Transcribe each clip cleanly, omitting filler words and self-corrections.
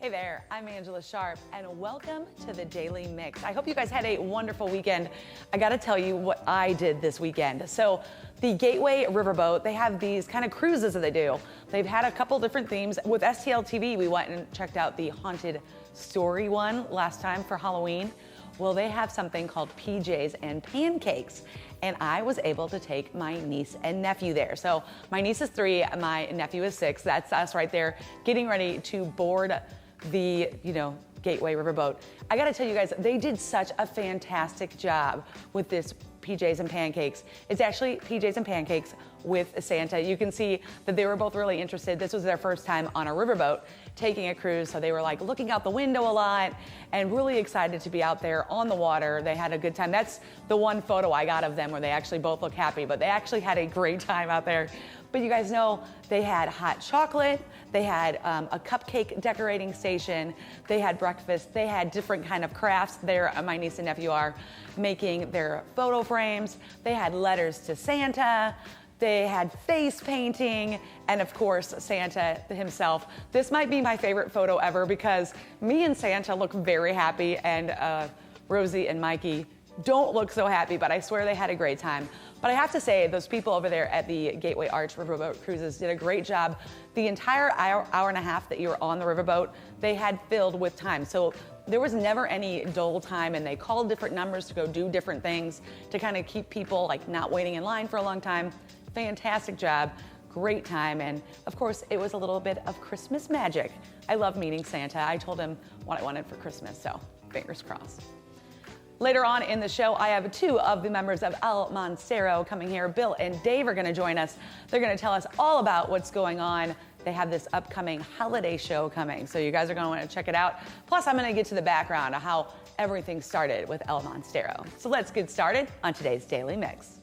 Hey there, I'm Angela Sharp, and welcome to the Daily Mix. I hope you guys had a wonderful weekend. I gotta tell you what I did this weekend. So the Gateway Riverboat, they have these kind of cruises that they do. They've had a couple different themes. With STL TV, we went and checked out the Haunted Story one last time for Halloween. Well, they have something called PJs and Pancakes, and I was able to take my niece and nephew there. So my niece is 3, my nephew is 6. That's us right there getting ready to board the, Gateway Riverboat. I gotta tell you guys, they did such a fantastic job with this PJs and Pancakes. It's actually PJs and Pancakes with Santa. You can see that they were both really interested. This was their first time on a riverboat taking a cruise, so they were like looking out the window a lot and really excited to be out there on the water. They had a good time. That's the one photo I got of them where they actually both look happy, but they actually had a great time out there. But you guys know they had hot chocolate, they had a cupcake decorating station, they had breakfast, they had different kind of crafts there. My niece and nephew are making their photo frames. They had letters to Santa. They had face painting, and of course, Santa himself. This might be my favorite photo ever because me and Santa look very happy, and Rosie and Mikey don't look so happy, but I swear they had a great time. But I have to say, those people over there at the Gateway Arch Riverboat Cruises did a great job. The entire hour and a half that you were on the riverboat, they had filled with time. So there was never any dull time, and they called different numbers to go do different things to kind of keep people like not waiting in line for a long time. Fantastic job, great time, and of course it was a little bit of Christmas magic. I love meeting Santa. I told him what I wanted for Christmas, so fingers crossed. Later on in the show, I have 2 of the members of El Monstero coming here. Bill and Dave are gonna join us. They're gonna tell us all about what's going on. They have this upcoming holiday show coming, so you guys are gonna wanna check it out. Plus, I'm gonna get to the background of how everything started with El Monstero. So let's get started on today's Daily Mix.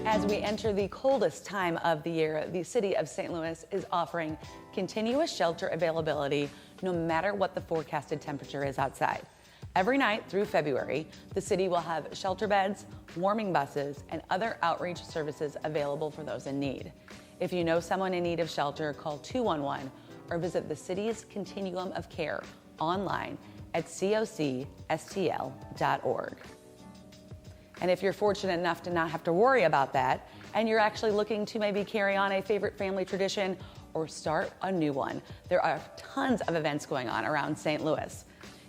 As we enter the coldest time of the year, the city of St. Louis is offering continuous shelter availability no matter what the forecasted temperature is outside. Every night through February, the city will have shelter beds, warming buses, and other outreach services available for those in need. If you know someone in need of shelter, call 211 or visit the city's Continuum of Care online at cocstl.org. And if you're fortunate enough to not have to worry about that, and you're actually looking to maybe carry on a favorite family tradition or start a new one, there are tons of events going on around St. Louis.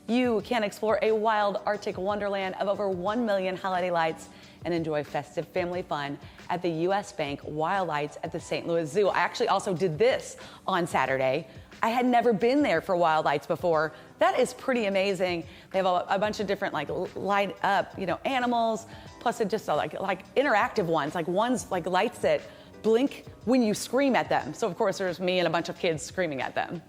You can explore a wild Arctic wonderland of over 1 million holiday lights and enjoy festive family fun at the U.S. Bank Wild Lights at the St. Louis Zoo. I actually also did this on Saturday. I had never been there for Wild Lights before. That is pretty amazing. They have a bunch of different light up, animals, plus it just like interactive ones, ones like lights that blink when you scream at them. So of course there's me and a bunch of kids screaming at them.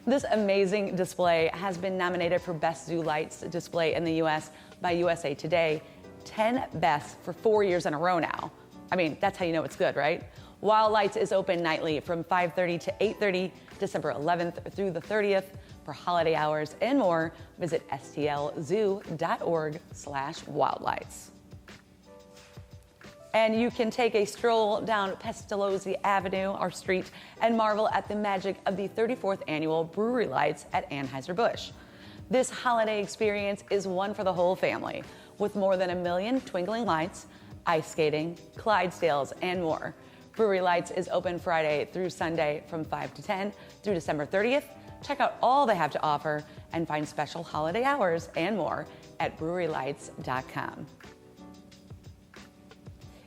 This amazing display has been nominated for Best Zoo Lights Display in the U.S. by USA Today, 10 best for 4 years in a row now. I mean, that's how you know it's good, right? Wild Lights is open nightly from 5:30 to 8:30, December 11th through the 30th. For holiday hours and more, visit stlzoo.org/wildlights. And you can take a stroll down Pestalozzi Avenue, our street, and marvel at the magic of the 34th annual Brewery Lights at Anheuser-Busch. This holiday experience is one for the whole family, with more than 1 million twinkling lights, ice skating, Clydesdales, and more. Brewery Lights is open Friday through Sunday from 5 to 10 through December 30th. Check out all they have to offer and find special holiday hours and more at brewerylights.com.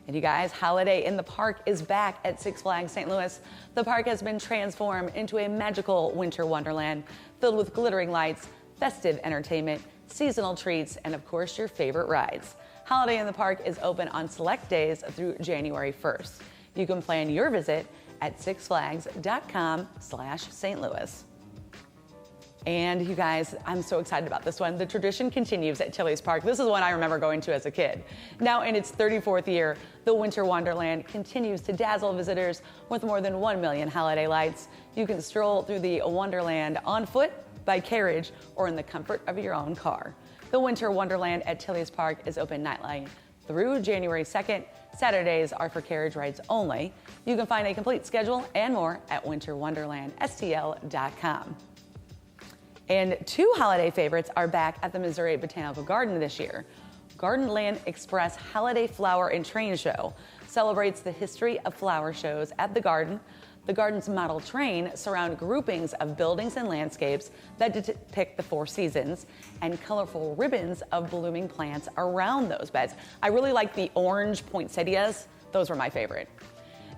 And you guys, Holiday in the Park is back at Six Flags St. Louis. The park has been transformed into a magical winter wonderland filled with glittering lights, festive entertainment, seasonal treats, and of course your favorite rides. Holiday in the Park is open on select days through January 1st. You can plan your visit at sixflags.com/St. Louis. And you guys, I'm so excited about this one. The tradition continues at Tilly's Park. This is one I remember going to as a kid. Now in its 34th year, the Winter Wonderland continues to dazzle visitors with more than 1 million holiday lights. You can stroll through the Wonderland on foot, by carriage, or in the comfort of your own car. The Winter Wonderland at Tilly's Park is open nightly through January 2nd. Saturdays are for carriage rides only. You can find a complete schedule and more at winterwonderlandstl.com. And 2 holiday favorites are back at the Missouri Botanical Garden this year. Gardenland Express Holiday Flower and Train Show celebrates the history of flower shows at the garden. The garden's model train surround groupings of buildings and landscapes that depict the 4 seasons and colorful ribbons of blooming plants around those beds. I really like the orange poinsettias. Those were my favorite.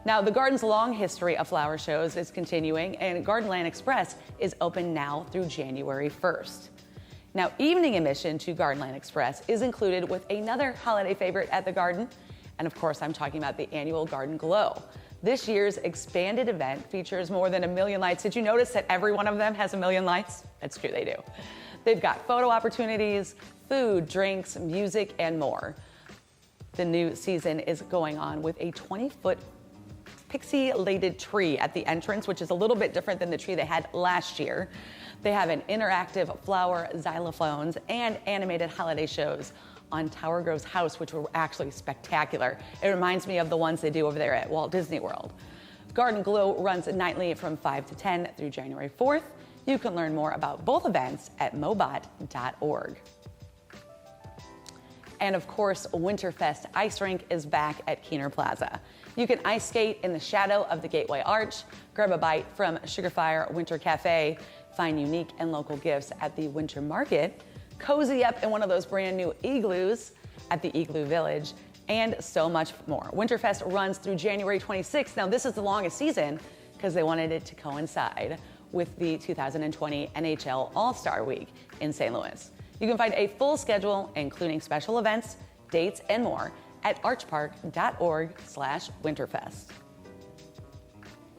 Now, the garden's long history of flower shows is continuing, and Gardenland Express is open now through January 1st. Now, evening admission to Gardenland Express is included with another holiday favorite at the garden, and of course, I'm talking about the annual Garden Glow. This year's expanded event features more than 1 million lights. Did you notice that every one of them has 1 million lights? That's true, they do. They've got photo opportunities, food, drinks, music, and more. The new season is going on with a 20-foot pixie-lated tree at the entrance, which is a little bit different than the tree they had last year. They have an interactive flower xylophones and animated holiday shows on Tower Grove's house, which were actually spectacular. It reminds me of the ones they do over there at Walt Disney World. Garden Glow runs nightly from 5 to 10 through January 4th. You can learn more about both events at mobot.org. And of course, Winterfest Ice Rink is back at Keener Plaza. You can ice skate in the shadow of the Gateway Arch, grab a bite from Sugarfire Winter Cafe, find unique and local gifts at the Winter Market, cozy up in one of those brand new igloos at the Igloo Village, and so much more. Winterfest runs through January 26th. Now this is the longest season because they wanted it to coincide with the 2020 NHL All-Star Week in St. Louis. You can find a full schedule, including special events, dates, and more at archpark.org/winterfest.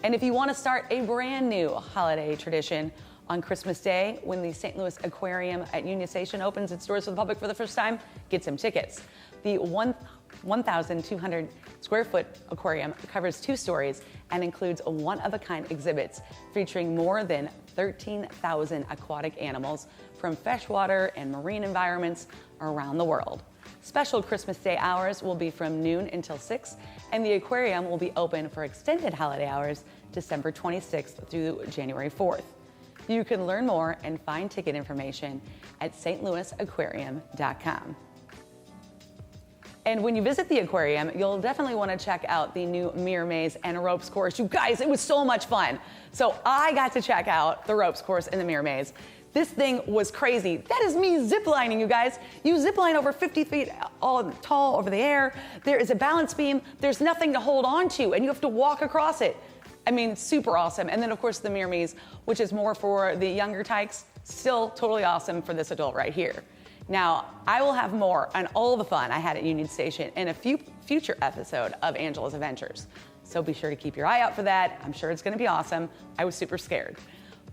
And if you want to start a brand new holiday tradition on Christmas Day, when the St. Louis Aquarium at Union Station opens its doors to the public for the first time, get some tickets. The 1,200 square foot aquarium covers 2 stories and includes one-of-a-kind exhibits featuring more than 13,000 aquatic animals from freshwater and marine environments around the world. Special Christmas Day hours will be from noon until 6, and the aquarium will be open for extended holiday hours December 26th through January 4th. You can learn more and find ticket information at stlouisaquarium.com. And when you visit the aquarium, you'll definitely want to check out the new mirror maze and ropes course. You guys, it was so much fun. So I got to check out the ropes course in the mirror maze. This thing was crazy. That is me ziplining, you guys. You zipline over 50 feet all tall over the air. There is a balance beam. There's nothing to hold on to, and you have to walk across it. I mean, super awesome. And then, of course, the mirror maze, which is more for the younger tykes, still totally awesome for this adult right here. Now, I will have more on all the fun I had at Union Station in a future episode of Angella's Adventures. So be sure to keep your eye out for that. I'm sure it's going to be awesome. I was super scared.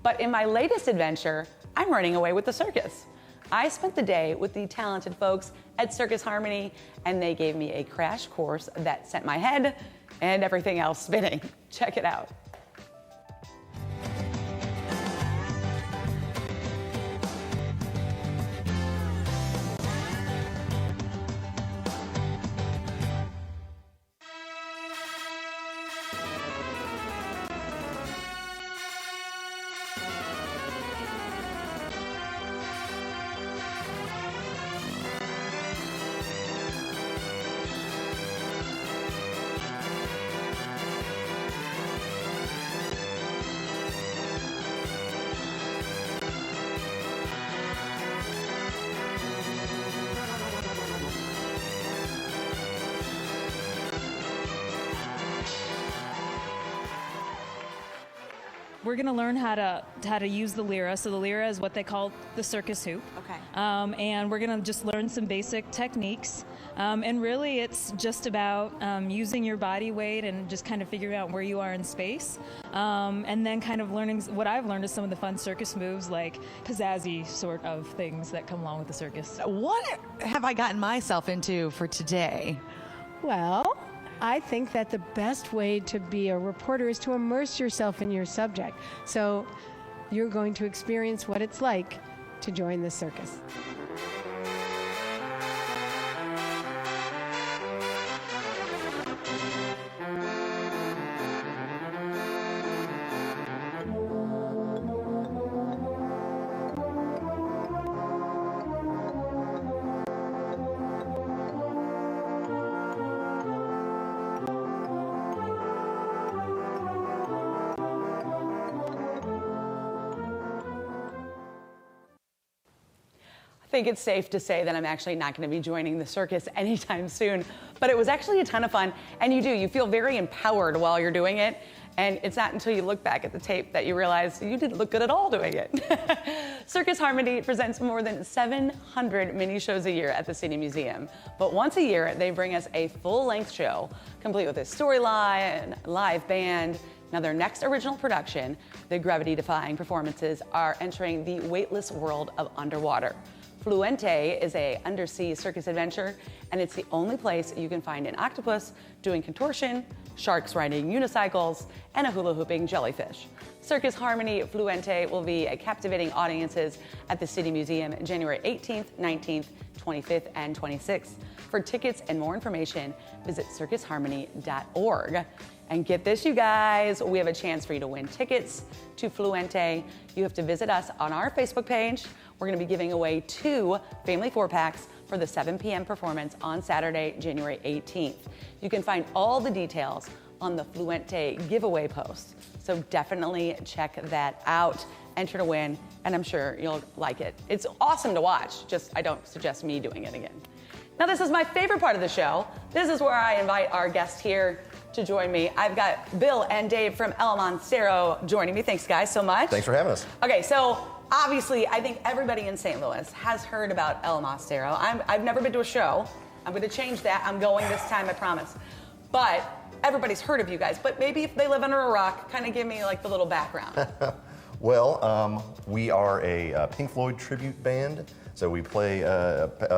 But in my latest adventure, I'm running away with the circus. I spent the day with the talented folks at Circus Harmony, and they gave me a crash course that sent my head and everything else spinning. Check it out. we're gonna learn how to use the lyra. So the lyra is what they call the circus hoop. Okay. And we're gonna just learn some basic techniques. And really, it's just about using your body weight and just kind of figuring out where you are in space. And then kind of learning, what I've learned is some of the fun circus moves, like pizzazzy sort of things that come along with the circus. What have I gotten myself into for today? Well, I think that the best way to be a reporter is to immerse yourself in your subject. So you're going to experience what it's like to join the circus. I think it's safe to say that I'm actually not going to be joining the circus anytime soon, but it was actually a ton of fun, and you feel very empowered while you're doing it, and it's not until you look back at the tape that you realize you didn't look good at all doing it. Circus Harmony presents more than 700 mini shows a year at the City Museum, but once a year they bring us a full-length show, complete with a storyline, live band. Now their next original production, the gravity-defying performances, are entering the weightless world of underwater. Fluente is a undersea circus adventure, and it's the only place you can find an octopus doing contortion, sharks riding unicycles, and a hula hooping jellyfish. Circus Harmony Fluente will be captivating audiences at the City Museum January 18th, 19th, 25th, and 26th. For tickets and more information, visit circusharmony.org. And get this, you guys, we have a chance for you to win tickets to Fluente. You have to visit us on our Facebook page. We're gonna be giving away 2 family 4-packs for the 7 p.m. performance on Saturday, January 18th. You can find all the details on the Fluente giveaway post. So definitely check that out. Enter to win, and I'm sure you'll like it. It's awesome to watch, just I don't suggest me doing it again. Now this is my favorite part of the show. This is where I invite our guest here to join me. I've got Bill and Dave from El Monstero joining me. Thanks guys so much. Thanks for having us. Okay, so obviously I think everybody in St. Louis has heard about El Monstero. I've never been to a show. I'm gonna change that. I'm going this time, I promise. But everybody's heard of you guys, but maybe if they live under a rock, kind of give me like the little background. Well, we are a Pink Floyd tribute band. So we play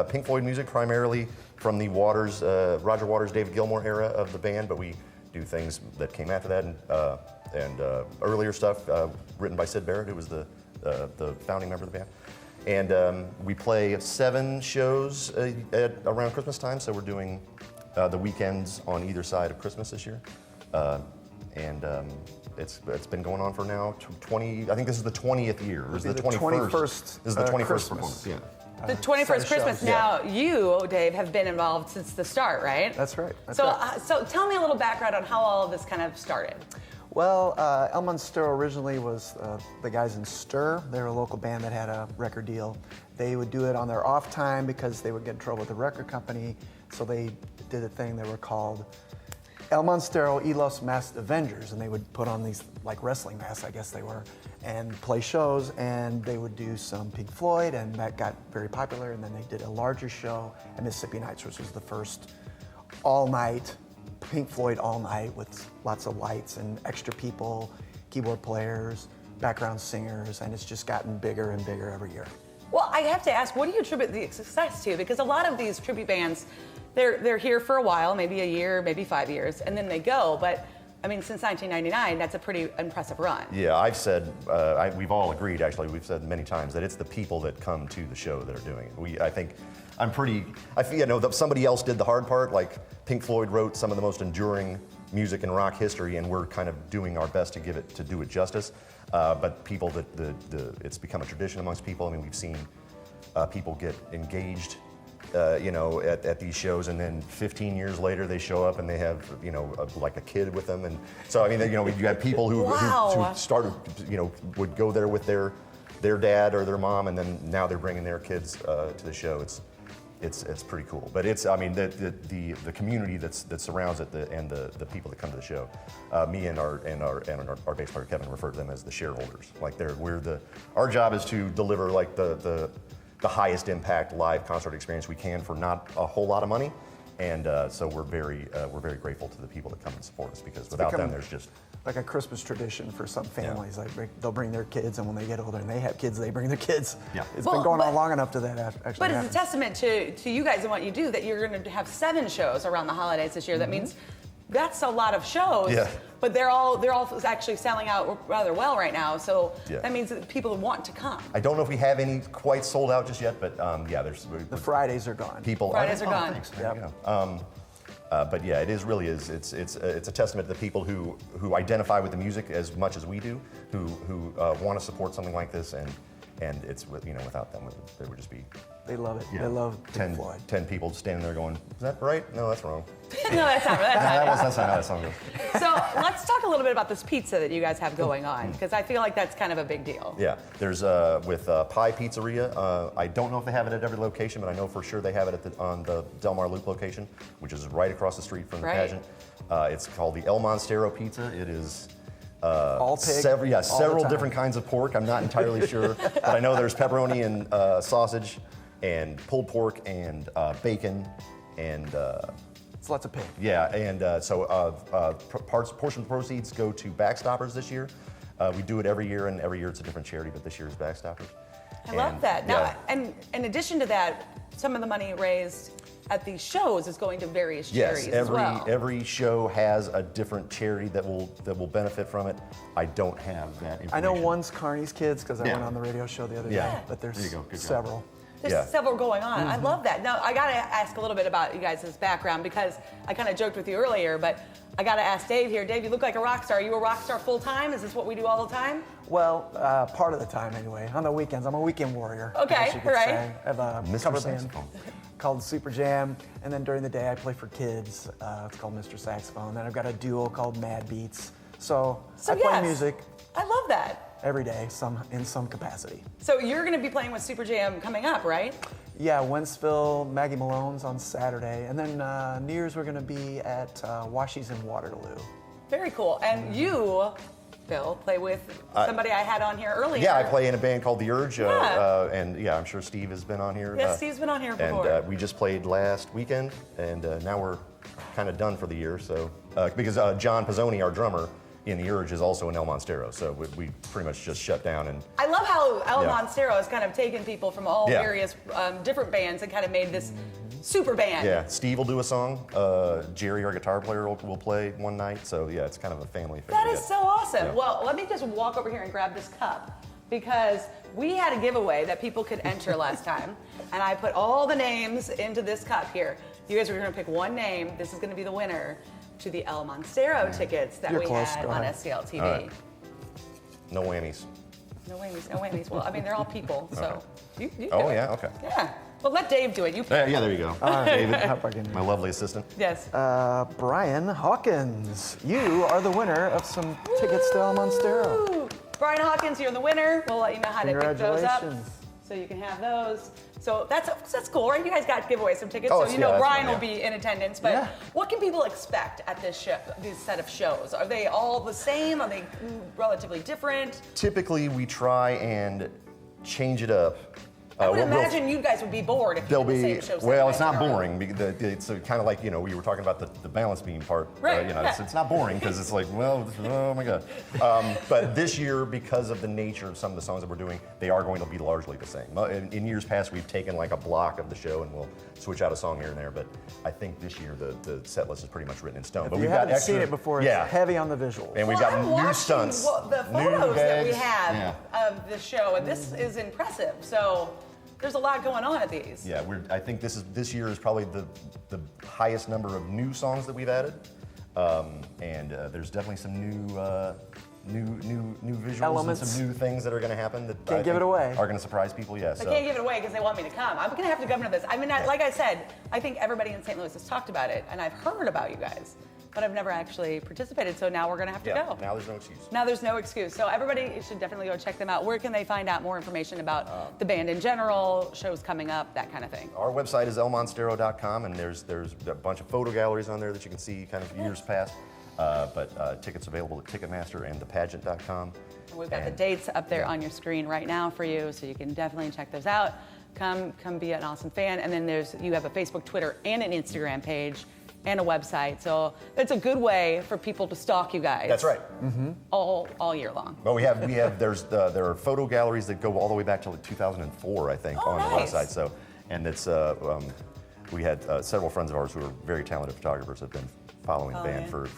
Pink Floyd music primarily from the Roger Waters, David Gilmour era of the band, but we do things that came after that and earlier stuff written by Sid Barrett, who was the founding member of the band. And we play 7 shows around Christmas time, so we're doing the weekends on either side of Christmas this year. It's been going on for now 20. I think this is the 20th year. Or is it the 21st? This is the 21st performance. Yeah. The 21st Christmas. Now, you, Dave, have been involved since the start, right? That's right. So tell me a little background on how all of this kind of started. Well, El Monstero originally was the guys in Stir. They were a local band that had a record deal. They would do it on their off time because they would get in trouble with the record company. So they did a thing that were called El Monstero y los Masked Avengers, and they would put on these like wrestling masks, I guess they were, and play shows, and they would do some Pink Floyd, and that got very popular, and then they did a larger show at Mississippi Nights, which was the first all-night, Pink Floyd all night with lots of lights and extra people, keyboard players, background singers, and it's just gotten bigger and bigger every year. Well, I have to ask, what do you attribute the success to? Because a lot of these tribute bands, they're here for a while, maybe a year, maybe 5 years, and then they go. But I mean, since 1999, that's a pretty impressive run. Yeah, I've said, we've all agreed actually, we've said many times that it's the people that come to the show that are doing it. I feel, that somebody else did the hard part, like Pink Floyd wrote some of the most enduring music in rock history, and we're kind of doing our best to do it justice. But people it's become a tradition amongst people. I mean, we've seen people get engaged at these shows, and then 15 years later they show up and they have, like a kid with them. And so, I mean, you have people who started, would go there with their dad or their mom, and then now they're bringing their kids to the show. it's pretty cool. But it's, I mean, the community that surrounds it, and the people that come to the show. Me and our bass player Kevin refer to them as the shareholders. Like our job is to deliver like the highest impact live concert experience we can for not a whole lot of money. And so we're very grateful to the people that come and support us, because without them, there's just like a Christmas tradition for some families. Like they'll bring their kids, and when they get older and they have kids, they bring their kids. Yeah. It's been going on long enough to that actually. But happen. it's a testament to you guys and what you do that you're going to have 7 shows around the holidays this year. That means that's a lot of shows. Yeah. But they're all actually selling out rather well right now. So Yeah. that means that people want to come. I don't know if we have any quite sold out just yet, but yeah, there's The Fridays are gone. people. Fridays are oh, gone. Thanks. There you go. But yeah, it really is. It's a testament to the people who identify with the music as much as we do, who want to support something like this, and it's without them, there would just be They love it. They love Pink Floyd. 10 people standing there going, "Is that right? No, that's wrong." No, that's not. That's not how that song goes. So let's talk a little bit about this pizza that you guys have going on, because I feel like that's kind of a big deal. Yeah, there's with Pie Pizzeria. I don't know if they have it at every location, but I know for sure they have it on the Del Mar Loop location, which is right across the street from the Pageant. It's called the El Monstero Pizza. It is all pig. Several different kinds of pork. I'm not entirely sure, but I know there's pepperoni and sausage, and pulled pork, and bacon, and. It's lots of pig. Yeah, and portion proceeds go to Backstoppers this year. We do it every year, and every year it's a different charity, but this year is Backstoppers. I love that. Now, and in addition to that, some of the money raised at these shows is going to various charities as well. Every show has a different charity that will benefit from it. I don't have that information. I know one's Carney's Kids, because I went on the radio show the other day, but there's there you go. Good job. several. There's several going on. I love that. Now, I got to ask a little bit about you guys' background, because I kind of joked with you earlier, but I got to ask Dave here. Dave, you look like a rock star. Are you a rock star full time? Is this what we do all the time? Well, part of the time anyway. On the weekends, I'm a weekend warrior. Okay, I guess you could right. say. I have a Mr. cover Saxophone. band called Super Jam, and then during the day I play for kids. It's called Mr. Saxophone. Then I've got a duo called Mad Beats. So I play music I love that. every day, in some capacity. So you're going to be playing with Super Jam coming up, right? Yeah, Wentzville, Maggie Malone's on Saturday, and then New Year's we're going to be at Washies in Waterloo. Very cool. And you, Bill, play with somebody I had on here earlier. Yeah, I play in a band called The Urge, and yeah, I'm sure Steve has been on here. Yes, Steve's been on here before. And we just played last weekend, and now we're kind of done for the year. So because John Pizzoni, our drummer in The Urge, is also in El Monstero, so we pretty much just shut down. And I love how El Monstero has kind of taken people from all various different bands and kind of made this super band. Yeah, Steve will do a song. Jerry, our guitar player, will play one night. So yeah, it's kind of a family thing. That is so awesome. Yeah. Well, let me just walk over here and grab this cup, because we had a giveaway that people could enter last time, and I put all the names into this cup here. You guys are going to pick one name. This is going to be the winner to the El Monstero tickets that we had on SCL TV. All right. No whammies. No whammies, no whammies. Well, I mean, they're all people, so you do Oh it. yeah, okay. Yeah. Well, let Dave do it. You pick. Yeah, there you go. David, my lovely assistant. Yes. Brian Hawkins, you are the winner of some tickets to El Monstero. Woo! Brian Hawkins, you're the winner. We'll let you know how to pick those up, Congratulations. so you can have those. So that's cool, right? You guys got to give away some tickets, Oh, so you yeah, know that's Brian fine, will be in attendance. But what can people expect at this set of shows? Are they all the same? Are they relatively different? Typically, we try and change it up. I would imagine you guys would be bored if you There'll did the be, same show. well, it's not boring. It's kind of like, you know, we were talking about the balance beam part. Right, You know, yeah. it's not boring because it's like, well, oh my God. But this year, because of the nature of some of the songs that we're doing, they are going to be largely the same. In years past, we've taken like a block of the show and we'll switch out a song here and there. But I think this year the set list is pretty much written in stone. If but you we've haven't got extra, seen it before, it's heavy on the visuals. And we've Well, got I'm new watching stunts, the new photos that we gags. have of the show, and this is impressive. So there's a lot going on at these. Yeah, I think this year is probably the highest number of new songs that we've added, and there's definitely some new visuals Elements. and some new things that are going to happen that Can't give it away. are going to surprise people. Yeah, I can't give it away because they want me to come. I'm going to have to governor this. I mean, like I said, I think everybody in St. Louis has talked about it, and I've heard about you guys. but I've never actually participated. So now we're gonna have to go. Now there's no excuse. Now there's no excuse. So everybody should definitely go check them out. Where can they find out more information about the band in general, shows coming up, that kind of thing? Our website is elmonstero.com, and there's a bunch of photo galleries on there that you can see kind of years past. But tickets available at Ticketmaster and thepageant.com. We've got the dates up there on your screen right now for you, so you can definitely check those out. Come be an awesome fan. And then you have a Facebook, Twitter, and an Instagram page, and a website. So it's a good way for people to stalk you guys. That's right. All year long. Well, there are photo galleries that go all the way back to 2004, I think, on the nice. website. So, and it's we had several friends of ours who are very talented photographers have been following the band for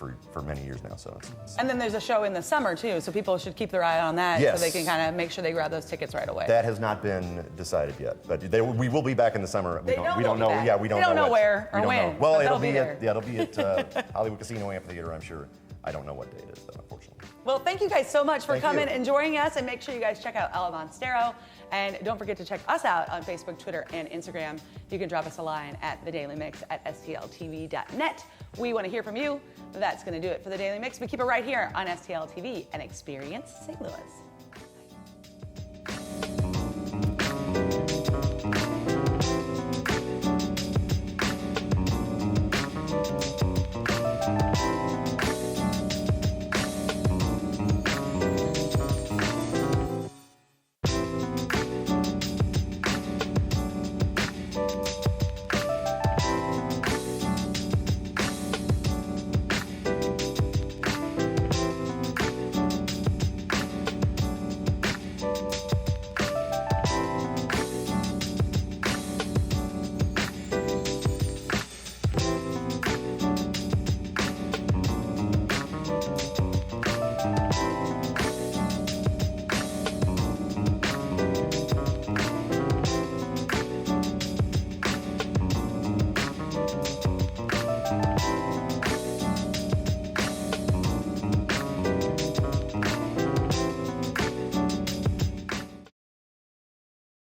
many years now. So And then there's a show in the summer too, so people should keep their eye on that Yes. so they can kind of make sure they grab those tickets right away. that has not been decided yet, but we will be back in the summer. They know we we'll don't be know. back. Yeah, we don't They don't know what- where we or don't when, know. Well, but it'll they'll be be at Hollywood Casino Amphitheater, I'm sure. I don't know what day it is, though, unfortunately. Well, thank you guys so much for Thank coming you. and joining us, and make sure you guys check out El Monstero. And don't forget to check us out on Facebook, Twitter, and Instagram. You can drop us a line at thedailymix@stltv.net. We want to hear from you. That's going to do it for the Daily Mix. We keep it right here on STL TV and Experience St. Louis.